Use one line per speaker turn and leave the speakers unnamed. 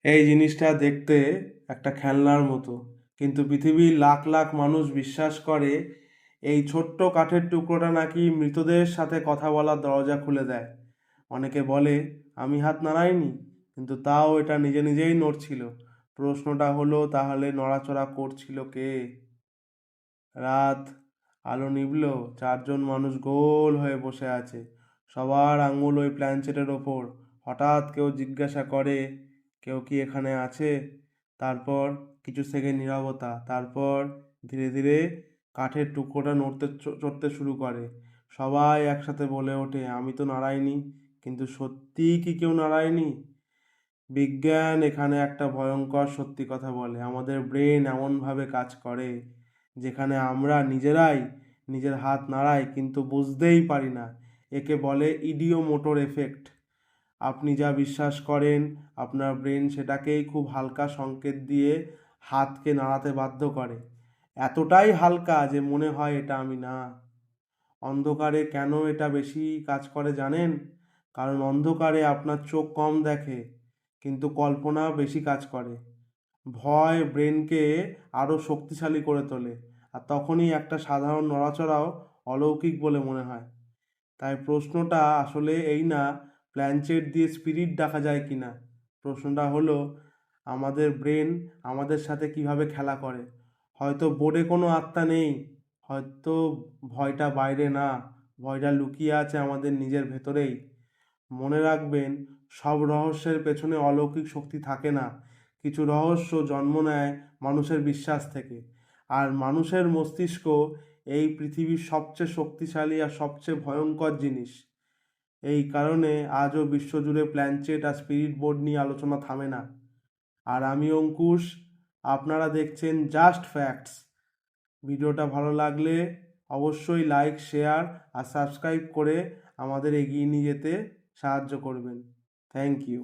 এই জিনিসটা দেখতে একটা খেলনার মতো, কিন্তু পৃথিবীর লাখ লাখ মানুষ বিশ্বাস করে এই ছোট্ট কাঠের টুকরোটা নাকি মৃতদের সাথে কথা বলার দরজা খুলে দেয়। অনেকে বলে আমি হাত নাড়াইনি, কিন্তু তাও এটা নিজে নিজেই নড়ছিল। প্রশ্নটা হলো, তাহলে নড়াচড়া করছিল কে? রাত, আলো নিভল, চারজন মানুষ গোল হয়ে বসে আছে, সবার আঙুল ওই প্ল্যানচেটের ওপর। হঠাৎ কেউ জিজ্ঞাসা করে, কেউ কি এখানে আছে? তারপর কিছু সেকেন্ড নীরবতা, তারপর ধীরে ধীরে কাঠের টুকরোটা চড়তে শুরু করে। সবাই একসাথে বলে ওঠে, আমি তো নাড়াইনি। কিন্তু সত্যিই কি কেউ নাড়ায়নি? বিজ্ঞান এখানে একটা ভয়ঙ্কর সত্যি কথা বলে, আমাদের ব্রেন এমনভাবে কাজ করে যেখানে আমরা নিজেরাই নিজের হাত নাড়াই কিন্তু বুঝতেই পারি না। একে বলে ইডিওমোটর এফেক্ট। আপনি যা বিশ্বাস করেন, আপনার ব্রেন সেটাকেই খুব হালকা সংকেত দিয়ে হাতকে নাড়াতে বাধ্য করে। এতটাই হালকা যে মনে হয় এটা আমি না। অন্ধকারে কেন এটা বেশি কাজ করে জানেন? কারণ অন্ধকারে আপনার চোখ কম দেখে, কিন্তু কল্পনা বেশি কাজ করে। ভয় ব্রেনকে আরও শক্তিশালী করে তোলে, আর তখনই একটা সাধারণ নড়াচড়াও অলৌকিক বলে মনে হয়। তাই প্রশ্নটা আসলে এই না, প্ল্যানচেট দিয়ে স্পিরিট ডাকা যায় কি না। প্রশ্নটা হলো, আমাদের ব্রেন আমাদের সাথে কিভাবে খেলা করে। হয়তো বোর্ডে কোনো আত্মা নেই, হয়তো ভয়টা বাইরে না, ভয়টা লুকিয়ে আছে আমাদের নিজের ভেতরেই। মনে রাখবেন, সব রহস্যের পেছনে অলৌকিক শক্তি থাকে না। কিছু রহস্য জন্ম নেয় মানুষের বিশ্বাস থেকে। আর মানুষের মস্তিষ্ক এই পৃথিবীর সবচেয়ে শক্তিশালী আর সবচেয়ে ভয়ঙ্কর জিনিস। এই কারণে আজও বিশ্বজুড়ে প্ল্যানচেট আর স্পিরিট বোর্ড নিয়ে আলোচনা থামে না। আর আমি অঙ্কুশ, আপনারা দেখছেন জাস্ট ফ্যাক্টস। ভিডিওটা ভালো লাগলে অবশ্যই লাইক, শেয়ার আর সাবস্ক্রাইব করে আমাদের এগিয়ে নিয়ে যেতে সাহায্য করবেন। Thank you.